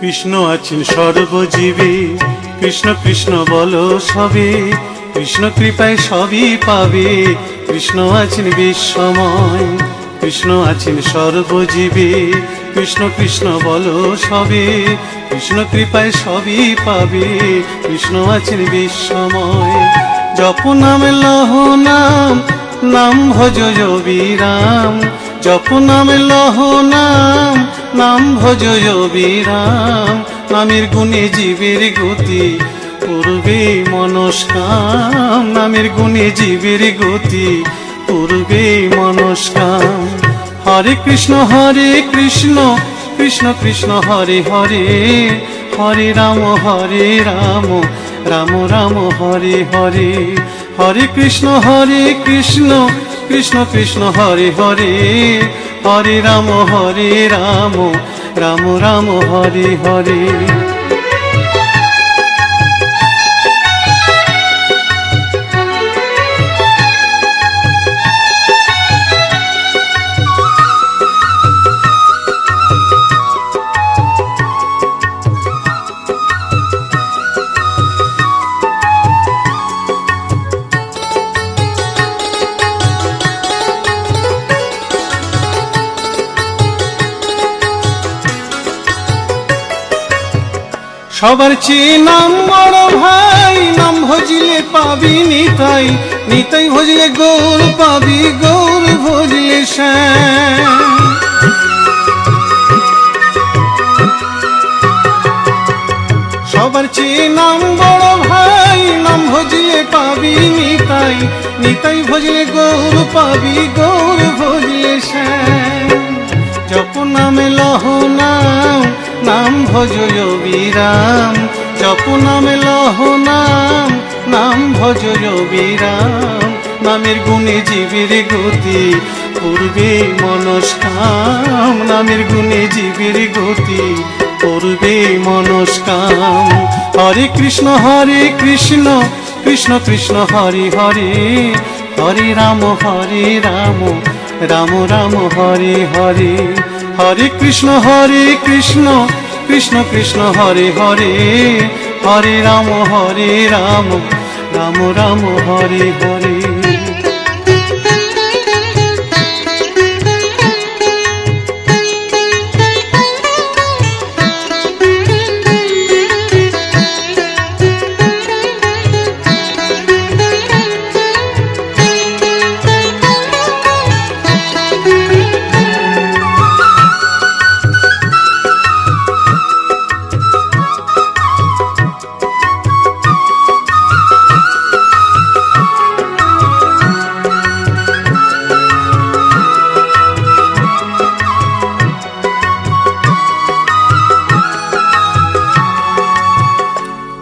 কৃষ্ণ আছেন সর্বজীবে, কৃষ্ণ কৃষ্ণ বলো সবে, কৃষ্ণ কৃপায় সবই পাবে। কৃষ্ণ আছেন বিশ্বময়, কৃষ্ণ আছেন সর্বজীবে, কৃষ্ণ কৃষ্ণ বলো সবে, কৃষ্ণ কৃপায় সবই পাবে। কৃষ্ণ আছেন বিশ্বময়। জপ নাম লহ নাম, নাম ভজ বিরাম। জপ নাম লহ নাম, নাম ভজ বিরাম। নামের গুণে জীবের গতি, পূর্বে মনস্কাম। নামের গুণে জীবের গতি, পূর্বে মনস্কাম। হরে কৃষ্ণ কৃষ্ণ কৃষ্ণ হরে হরে, হরে রাম রাম রাম হরে হরে। হরে কৃষ্ণ কৃষ্ণ কৃষ্ণ হরে হরে, হরে রাম রাম রাম হরে হরে। সবার চেয়ে নাম বড় ভাই, নাম ভজিলে পাবি নিতাই, নিতাই ভজিলে গৌর পাবি, গৌর ভজিলে শ্যাম। সবার চেয়ে নাম বড় ভাই, নাম ভজিলে পাবি নিতাই, নিতাই ভজিলে গৌর পাবি, গৌর ভজিলে শ্যাম। জপ নামে লহ নাম, নাম ভজ বিরাম। জপ নামে লহ নাম, নাম ভজ বিরাম। নামের গুণে জীবের গতি, পূর্বে মনস্কাম। নামের গুণে জীবের গতি, পূর্বে মনস্কাম। হরে কৃষ্ণ কৃষ্ণ কৃষ্ণ হরে হরে, হরে রাম রাম রাম হরে হরে। হরে কৃষ্ণ কৃষ্ণ কৃষ্ণ হরে হরে, হরে রাম রাম রাম হরে হরে।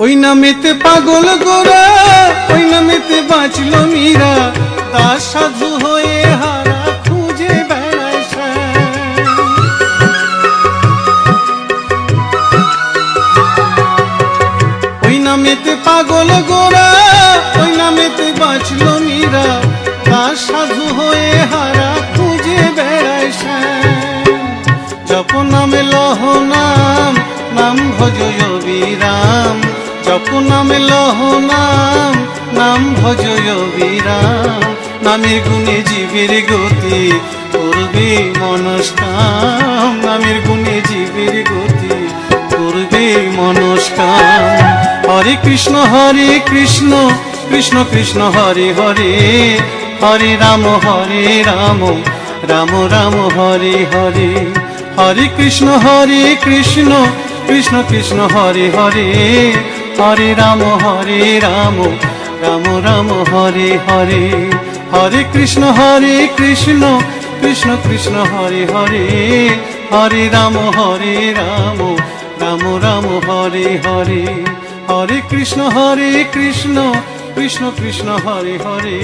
ওই নামেতে পাগল গোরা, ওই নামেতে বাঁচল মীরা। দাস সাধু হয়ে হারা খুঁজে বেড়ায় শ্যাম। ওই নামেতে পাগল গোরা, ওই নামেতে বাঁচল মীরা। দাস সাধু হয়ে হারা খুঁজে বেড়ায় শ্যাম। জপ নামে লহ নাম, নাম ভজ বিরাম। জপ নামে লহ নাম, নাম ভজ বিরাম। নামের গুণে জীবের গতি, পূর্বে মনস্কাম। নামের গুণে জীবের গতি, পূর্বে মনস্কাম। হরে কৃষ্ণ কৃষ্ণ কৃষ্ণ হরে হরে, হরে রাম রাম রাম হরে হরে। হরে কৃষ্ণ কৃষ্ণ কৃষ্ণ হরে হরে, হরে রাম রাম রাম হরে হরে। হরে কৃষ্ণ কৃষ্ণ কৃষ্ণ হরে হরে, হরে রাম রাম রাম হরে হরে। হরে কৃষ্ণ কৃষ্ণ কৃষ্ণ হরে হরে,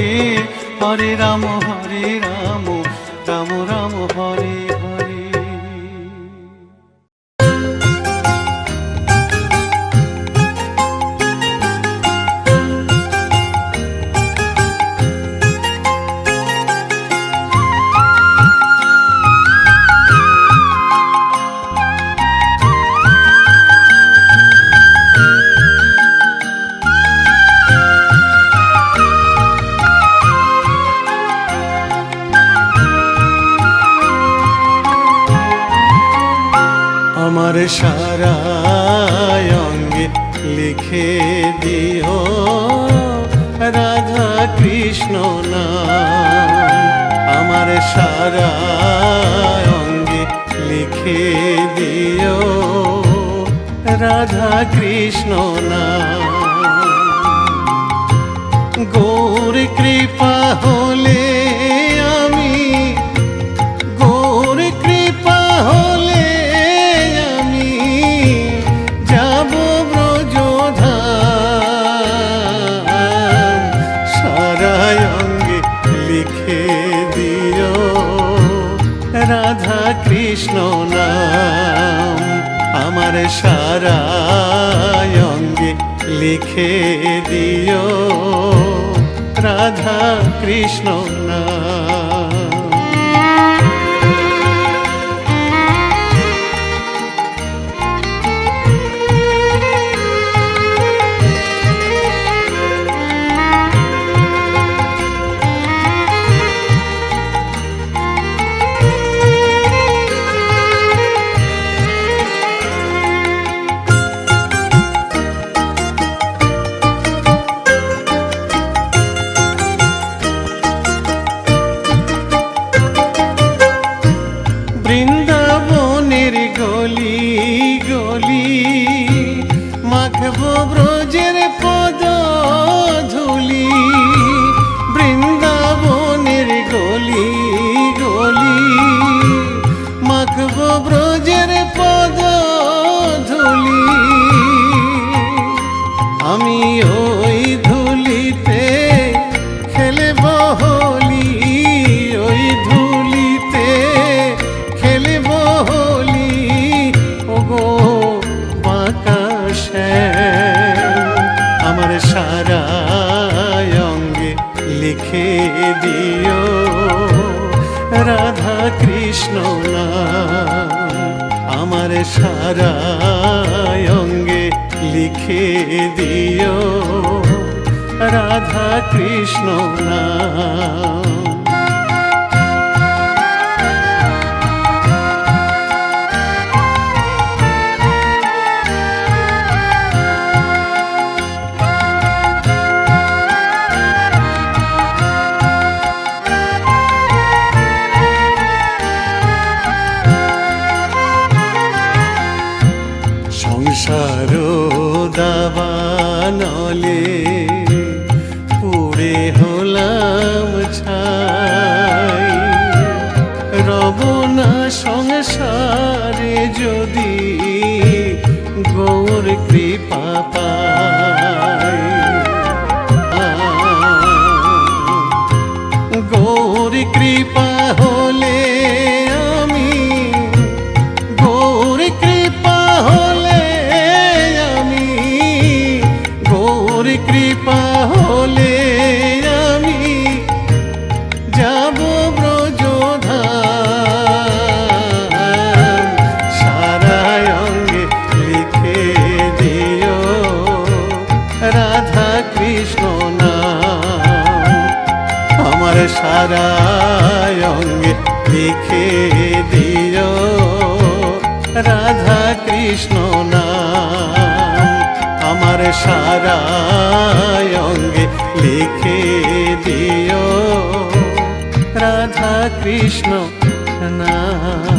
হরে রাম রাম রাম হরে হরে। সারা অঙ্গে লিখে দিও রাধা কৃষ্ণ নাম। আমার সারা অঙ্গে লিখে দিও রাধা কৃষ্ণ নাম। গৌর কৃপা হলে আমি, গৌর কৃপা হলে আমি যাব ব্রজধাম। সারা অঙ্গে লিখে দিও রাধা কৃষ্ণ নাম। আমার সারা অঙ্গে লিখে দিও রাধা কৃষ্ণ নাম। বৃন্দাবনের গলি গলি মাখবো ব্রজের পদ ধুলি। বৃন্দাবনের গলি গলি মাখবো ব্রজের পদ ধুলি। আমি ওই ধুলিতে খেলব হোলি, ওই ধুলিতে খেলব হোলি। ওগো বাঁকা শ্যাম, আমার সারা অঙ্গে লিখে দিও রাধা কৃষ্ণ নাম। আমার সারা অঙ্গে লিখে দিও রাধা কৃষ্ণ নাম। সংসার দাবানলে পুড়ে হলাম ছাই। রব না সংসারে যদি গৌর কৃপা পাই। গৌর কৃপা হলে আমি, গৌর কৃপা হলে আমি, গৌর কৃপা হলে আমি যাব ব্রজধাম। সারা অঙ্গে লিখে দিও রাধা কৃষ্ণ নাম। আমার সারা অঙ্গে লিখে দিও রাধা কৃষ্ণ নাম। আমার সারা অঙ্গে লিখে দিও রাধা কৃষ্ণ নাম।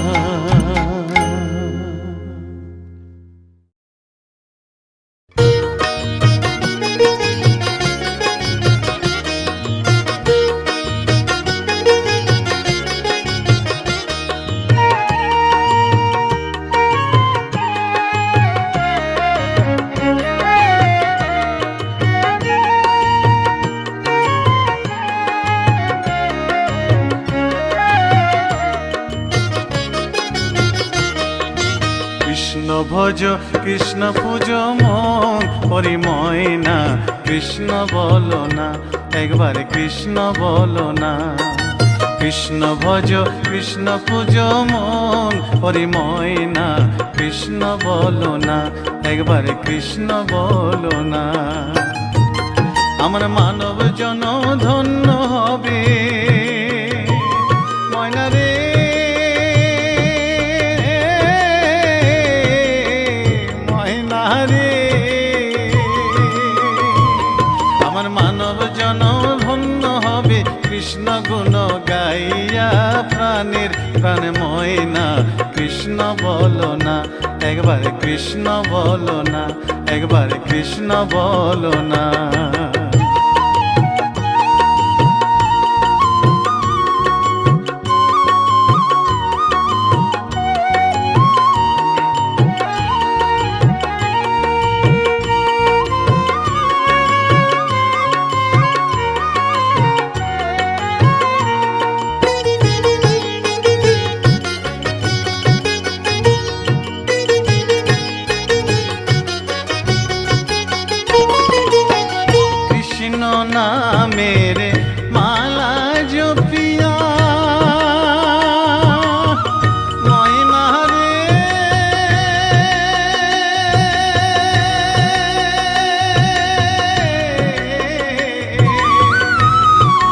কৃষ্ণ ভজ কৃষ্ণ পূজ মন হরি ময়না। কৃষ্ণ বলো না একবার কৃষ্ণ বলো না। কৃষ্ণ ভজ কৃষ্ণ পূজ মন হরি ময়না। কৃষ্ণ বলো না একবার কৃষ্ণ বলো না। আমার মানব জন ধন্য হবে ময়না রে। প্রাণের প্রাণ ময়না কৃষ্ণ বলো না, একবার কৃষ্ণ বলো না, একবার কৃষ্ণ বলো না। নামের মালা জপিয়া ময়না রে,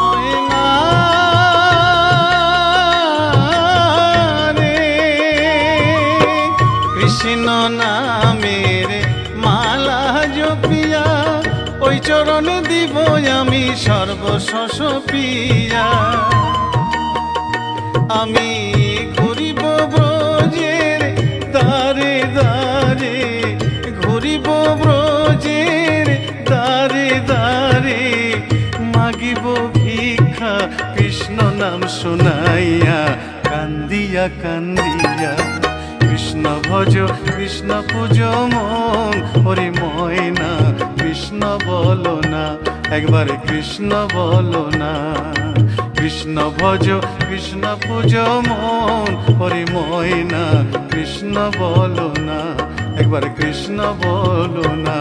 ময়না রে, কৃষ্ণ নামের মালা জপিয়া ওই চরণ দিব আমি সর্বশস পিয়া। আমি ঘুরিব ব্রজের দ্বারে দ্বারে, ঘুরিব ব্রজের দ্বারে দ্বারে, মাগিব ভিক্ষা কৃষ্ণ নাম শুনাইয়া, কান্দিয়া কান্দিয়া। কৃষ্ণ ভজ কৃষ্ণ পূজ মন হরি ময়না কৃষ্ণ বলো না, একবার কৃষ্ণ বলো না। কৃষ্ণ ভজ কৃষ্ণ পূজ মন হরি ময়না কৃষ্ণ বলো না, একবার কৃষ্ণ বলো না।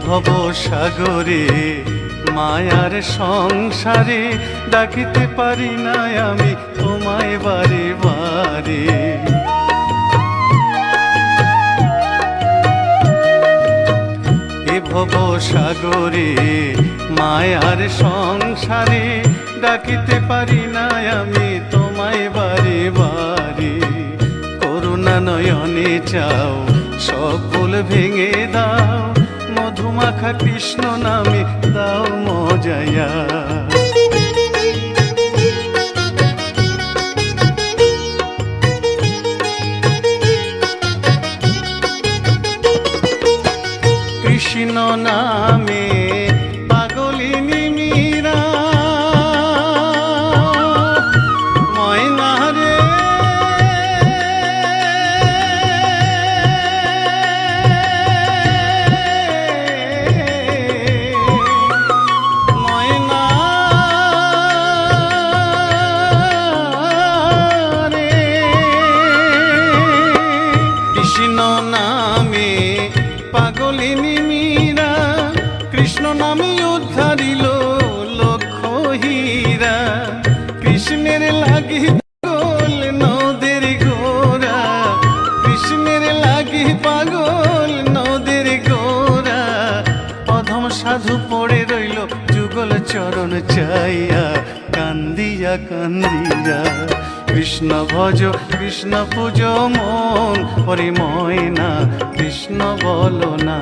ভব সাগরে মায়ার সংসারে ডাকিতে পারি না আমি তোমায় বারে বারে। এ ভব সাগরে মায়ার সংসারে ডাকিতে পারি না আমি তোমায় বারে বারে। করুণা নয়নে চাও সব ভুল ভেঙে দাও, মধুমাখা কৃষ্ণ নামে দাও মজায়া। কৃষ্ণ নামে পাগলিনী মীরা ময়না রে, পাগলিনী মীরা কৃষ্ণ নামে উদ্ধারিল লক্ষ হীরা। কৃষ্ণের লাগি পাগল নদের গোরা, কৃষ্ণের লাগি পাগল নদের গোরা। অধম সাধু পড়ে রইল যুগল চরণ চাইয়া, কান্দিয়া কান্দিয়া। কৃষ্ণ ভজ কৃষ্ণ পূজ মন হরি ময়না কৃষ্ণ বলো না।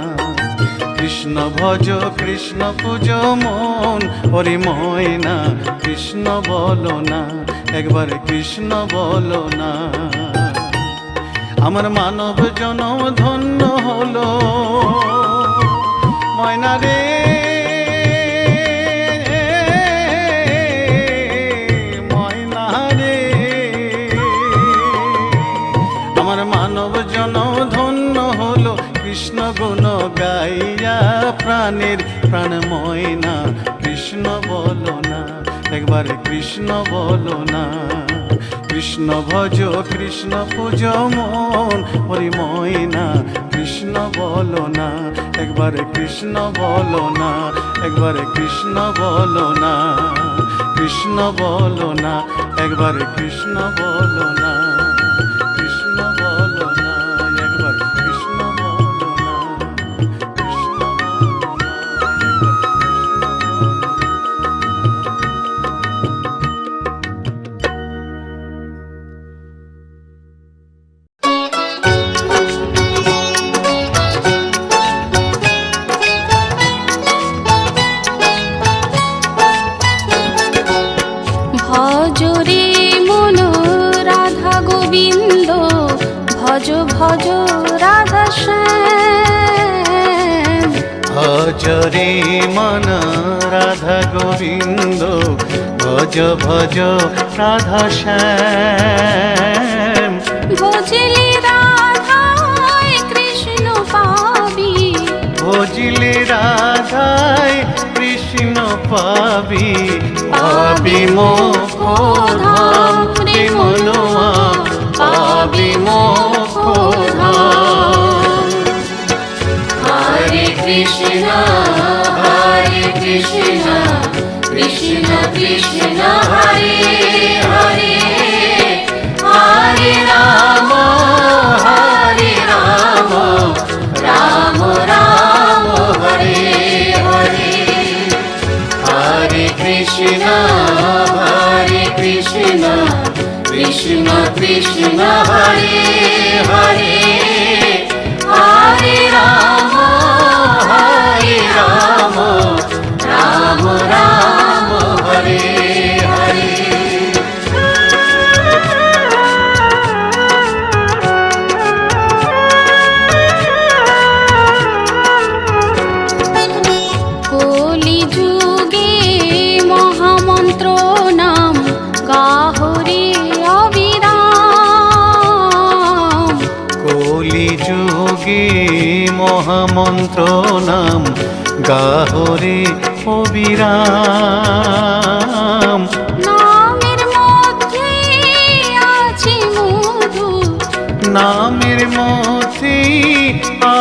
কৃষ্ণ ভজ কৃষ্ণ পূজ মন হরি ময়না কৃষ্ণ বলো না, একবার কৃষ্ণ বলো না। আমার মানব জনম ধন্য হলো ময়না রে, মানব জনম ধন্য হলো কৃষ্ণ গুণ গাইয়া। প্রাণের প্রাণ ময়না কৃষ্ণ বলো না, একবার কৃষ্ণ বলো না। কৃষ্ণ ভজ কৃষ্ণ পূজ মন হরি ময়না কৃষ্ণ বলো না, একবার কৃষ্ণ বলো না, একবার কৃষ্ণ বলো না। কৃষ্ণ বলো না, একবার কৃষ্ণ বলো না, কৃষ্ণ বলো না, একবার কৃষ্ণ বলো না, কৃষ্ণ বলো না, একবার मन राधा गोविंद भज भज राधा श्याम भजले राधाय कृष्ण पाबी भजले राधाय कृष्ण पाबी पाबी मोक्ष धाम रे मनवा पाबी मोक्ष धाम हरे कृष्ण कृष्ण कृष्ण हरे हरे हरे राम राम राम हरे हरे हरे कृष्ण कृष्ण कृष्ण हरे हरे हरे राम राम राम हरे हरे কলি যুগে মহামন্ত্র নাম গাহরে অবিরাম কলি যুগে মহামন্ত্র নাম গাহরে অবিরাম নামের মধ্যে আছে মধু নামের মধ্যে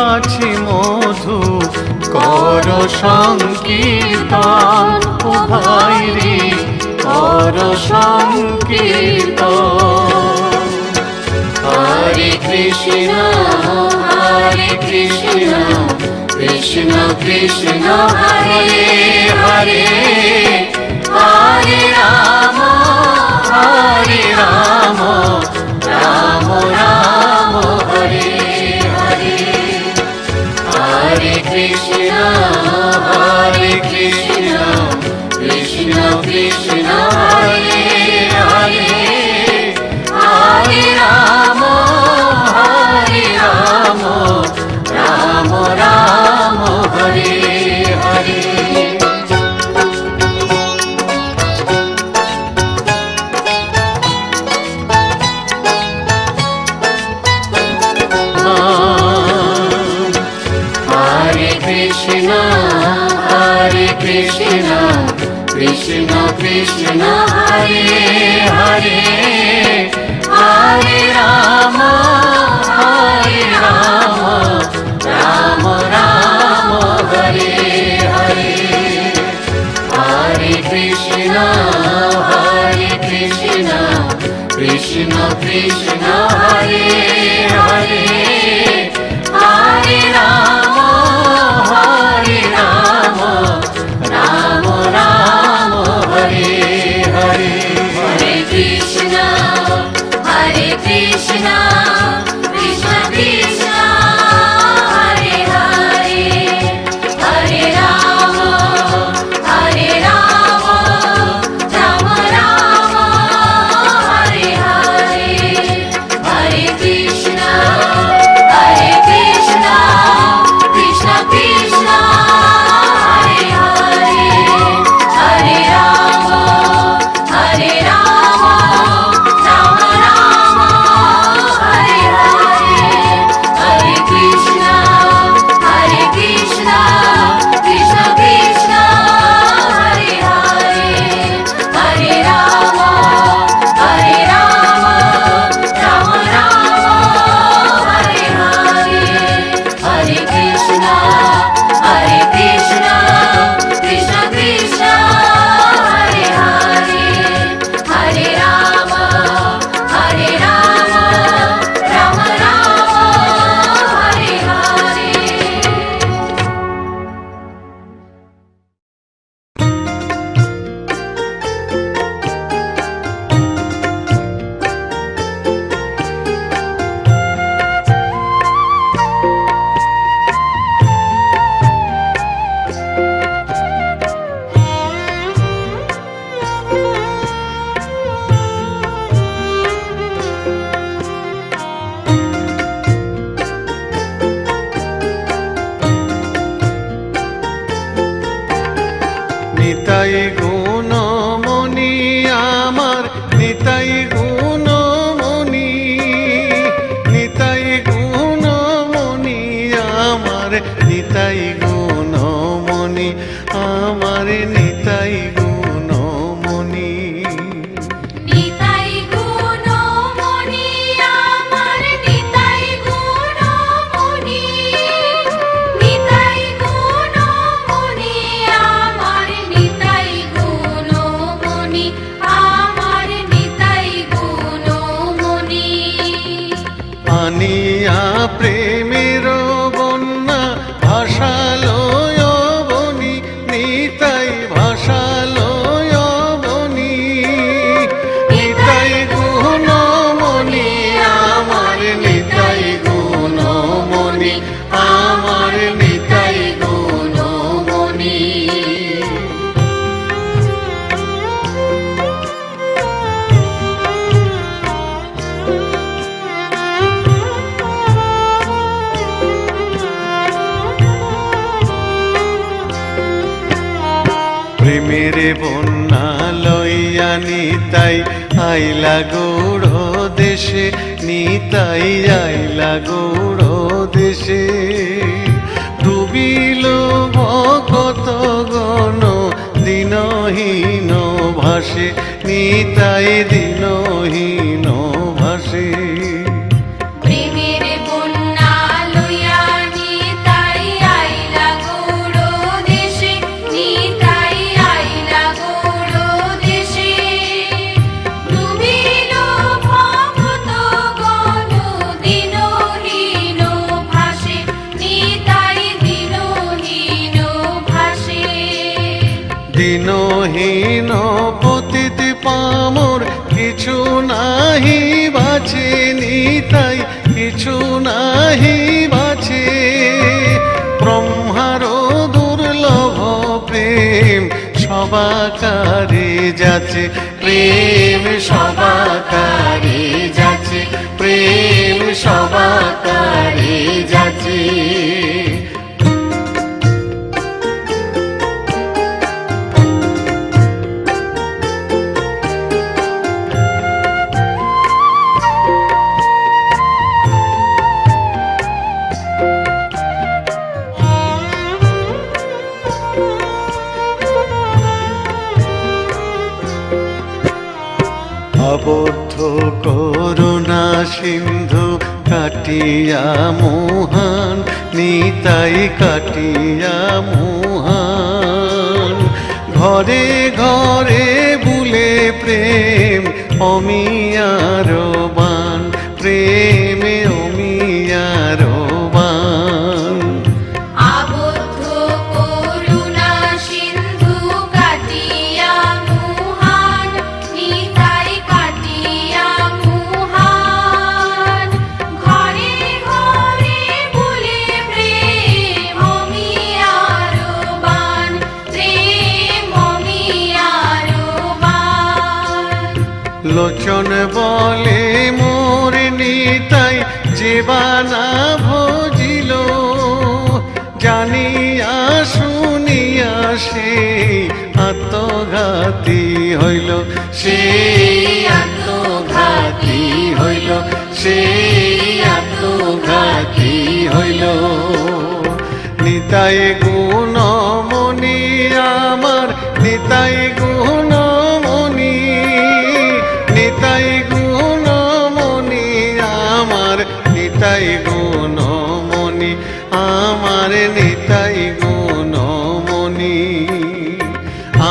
আছে মধু কর সংকীর্তন ও ভাই রে কর সংকীর্তন হরে কৃষ্ণ কৃষ্ণ কৃষ্ণ হরে হরে হরে রাম রাম রাম হরে হরে হরে কৃষ্ণ কৃষ্ণ কৃষ্ণ হরে হরে হরে রাম রাম রাম হরে হরে हरे कृष्ण कृष्ण कृष्ण हरे हरे हरे राम राम राम हरे हरे हरे कृष्ण कृष्ण कृष्ण हरे हरे हरे राम राम राम हरे हरे हरे कृष्ण कृष्ण कृष्ण हरे हरे हरे राम राम राम हरे हरे নিতাই গুণমণি আমার নিতাই গুণমণি, নিতাই গুণমণি আমার নিতাই গুণমণি, আমার নিতাই গুণমণি। নিতাই গুণমণি আমার নিতাই গুণমণি, নিতাই গুণমণি আমার নিতাই গুণমণি, আমার নিতাই গুণমণি। আনিয়া প্রেমের বন্যা ভাসালো বনি, নিতাই ভাসালো বনি, নিতাই গুণমণি আমার নিতাই গুণমণি, আমার নিতাই গুণমণি। প্রেমের বন্যা লইয়া নিতাই আইলা গৌড় দেশে, নিতাই আইলা গৌড় দেশে। ডুবিল ভকত গণ দিনহীন ভাসে, নিতাই দিনহীন ভাসে। প্রেমের বন্যা লইয়া নিতাই আইলা গৌড় দেশে, নিতাই আইলা গৌড় দেশে। ডুবিল ভকত গণ দিনহীন ভাসে, নিতাই দিনহীন ভাসে। দিনহীন পতিত পামর কিছু নাহি বাছে, নিতাই কিছু নাহি বাছে। ব্রহ্মার দুর্লভ প্রেম সবাকারে যাচ্ছে, প্রেম সবাকারে যাচ্ছে, প্রেম সবাকারে যাচ্ছে। আবদ্ধ করুণা সিন্ধু কাটিয়া মোহন, নিতাই কাটিয়া মোহন। ঘরে ঘরে বুলে প্রেম অমিয়ার বান, প্রেমে অমিয়ার বান। আবদ্ধ করুণা সিন্ধু কাটিয়া মুহান, নিতাই কাটিয়া মুহান। ঘরে ঘরে বুলে প্রেম অমিয়ার বান, প্রেম অমিয়ার বান। লোচন বলে মোর নিতাই জীবানা ভজিল, জানিয়া শুনিয়া সেই আত্মঘাতী হইল, সেই আত্মঘাতী হইল, সেই আত্মঘাতী হইল। নিতাই গুণমণি আমার নিতাই গুণমণি, নিতাই গুণমণি আমার নিতাই গুণমণি, আমার নিতাই গুণমণি।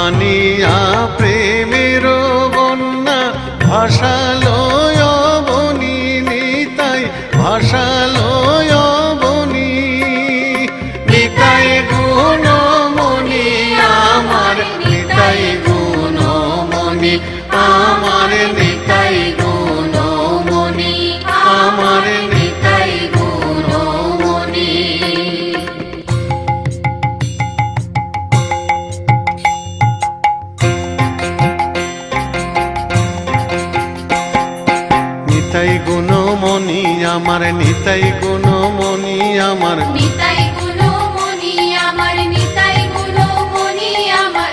আনিয়া প্রেমের বন্যা ভাসালো বনি, নিতাই ভাসালো বনি, নিতাই গুণমণি আমার নিতাই গুণমণি, আমার নিতাই গুণমণি, আমার নিতাই গুণমণি। নিতাই গুণমণি আমার নিতাই গুণমণি, আমার নিতাই গুণমণি আমার নিতাই গুণমণি আমার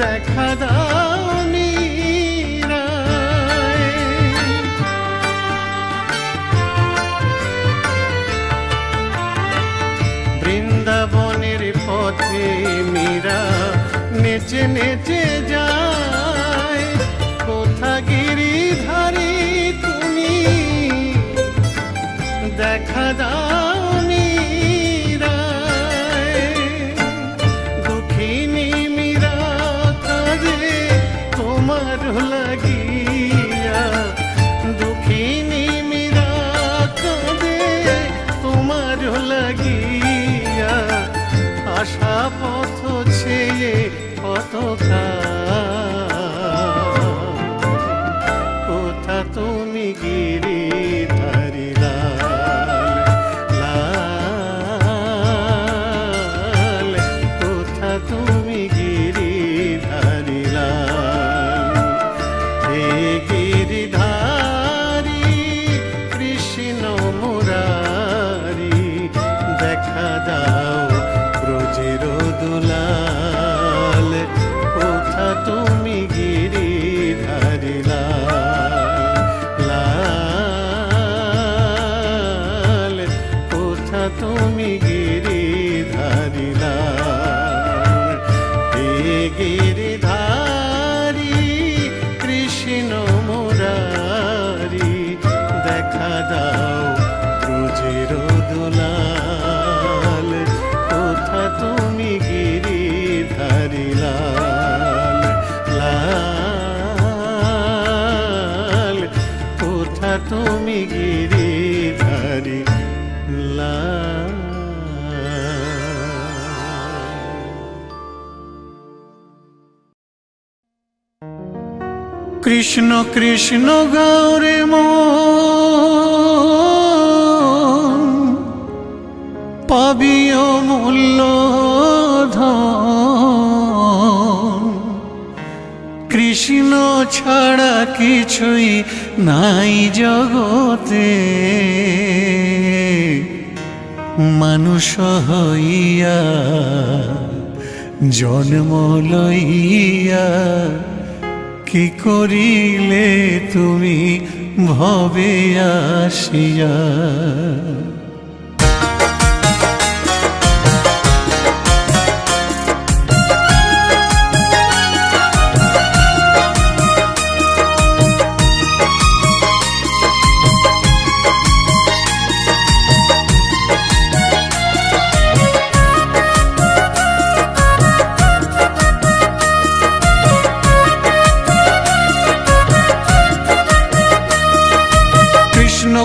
দেখা দাও নিরায়। বৃন্দাবনের পথে মীরা নেচে নেচে যায়, কোথা গিরিধারী তুমি দেখা দাও নিরায়। দুঃখিনী মীরা কাঁদে তোমার লাগিয়া, দুঃখিনী মীরা কাঁদে তোমার লাগিয়া। আশা পথ ছেয়ে কোথা তুমি গিরিধারী লাল, লাল, কোথা তুমি গিরিধারী লাল। হে গিরিধারী কৃষ্ণ মুরারি, দেখা দাও ব্রজের দুলাল। কোথা তুমি গিরিধারী লাল, লাল, কোথা তুমি গিরিধারী লাল। হে গিরিধারী কৃষ্ণ মুরারি, দেখা দাও ব্রজের দুলাল। কোথা তুমি গিরিধারী লাল, লাল, কোথা তুমি গিরিধারী লাল। কৃষ্ণ কৃষ্ণ গৌরে মন, পাবিও মূল্য ধন। কৃষ্ণ ছাড়া কিছুই নাই জগতে, মানুষ হইয়া জন্ম লইয়া। কি করিলে তুমি ভবে আসিয়া।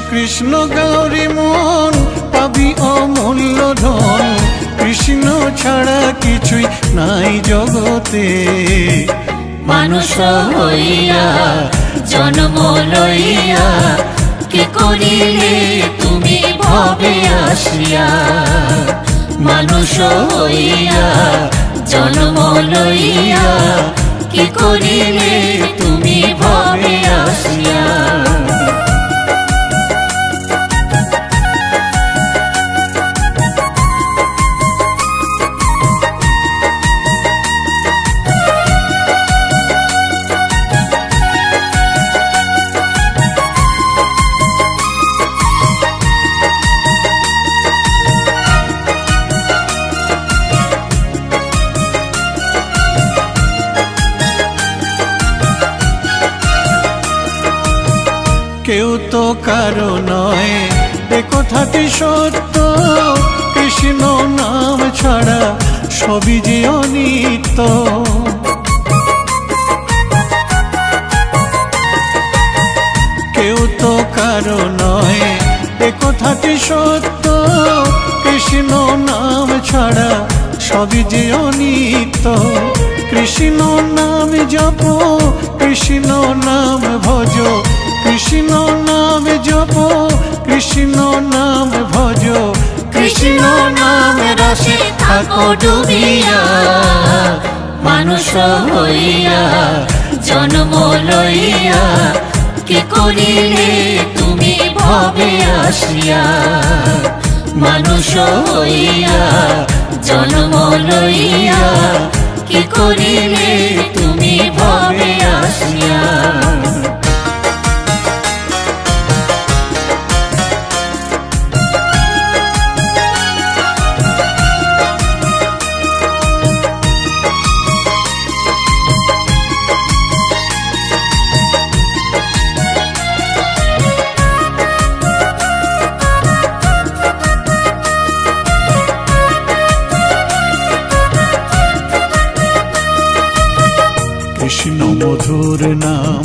কৃষ্ণ গৌরী মন, পাবি অমূল্য ধন। কৃষ্ণ ছাড়া কিছুই নাই জগতে, মানুষ হইয়া জন্ম লইয়া। কি করিলে তুমি ভবে আসিয়া। মানুষ হইয়া জন্ম লইয়া। কি করিলে তুমি ভবে আসিয়া। কেউ তো কারো নয় এ কথাটি সত্য, কৃষ্ণ নাম ছাড়া সবই যে অনিত্য। কেউ তো কারো নয় এ কথাটি সত্য, কৃষ্ণ নাম ছাড়া সবই যে অনিত্য। কৃষ্ণ নাম জপ, কৃষ্ণ নাম ভজ, কৃষ্ণ নাম জপ, কৃষ্ণ নাম ভজ। কৃষ্ণ নাম রসে থাকো ডুবিয়া। মানুষ হইয়া জন্ম লইয়া। কি করিলে তুমি ভবে আসিয়া। মানুষ হইয়া জন্ম লইয়া। কি করিলে কৃষ্ণ মধুর নাম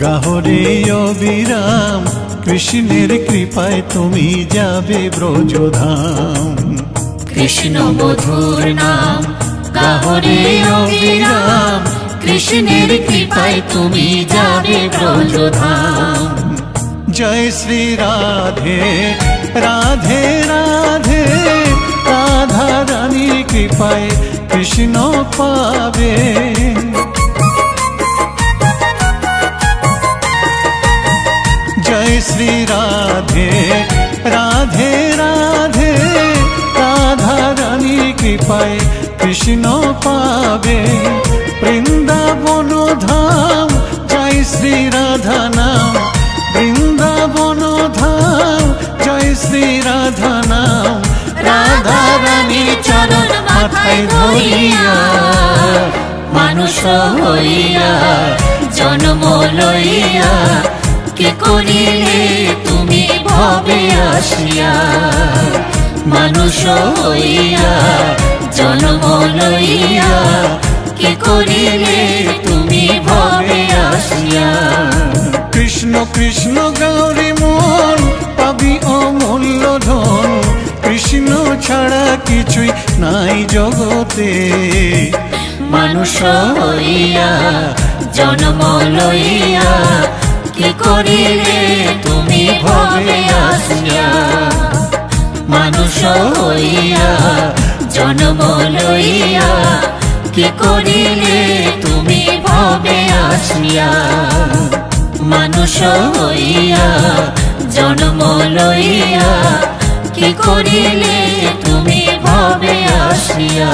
গাহরে অবিরাম, কৃষ্ণের কৃপায় তুমি যাবে ব্রজধাম। কৃষ্ণ মধুর নাম গাহরে অবিরাম, কৃষ্ণের কৃপায় তুমি যাবে ব্রজধাম। জয় শ্রী রাধে রাধে রাধে, রাধা রানীর কৃপায় কৃষ্ণ পাবে। জয় শ্রী রাধে রাধে রাধে, রাধা রানীর কৃপায় কৃষ্ণ পাবে। বৃন্দাবন ধাম জয় শ্রী রাধা নাম, বৃন্দাবন ধাম জয় শ্রী রাধা নাম। রাধা রানীর চরণ মাথায় ধরিয়া, মানুষ হইয়া জন্ম লইয়া, কি করিলে তুমি ভবে আসিয়া। মানুষ হইয়া জন্ম লইয়া, কি করিলে তুমি ভবে আসিয়া। কৃষ্ণ কৃষ্ণ গৌরী মন পাবি অমূল্য ধন, কৃষ্ণ ছাড়া কিছুই নাই জগতে। মানুষ হইয়া জন্ম লইয়া, কি করিলে তুমি ভবে আসিয়া। মানুষ হইয়া জন্ম লইয়া, কি করিলে তুমি ভবে আসিয়া। মানুষ হইয়া জন্ম লইয়া, কি করিলে তুমি ভবে আসিয়া।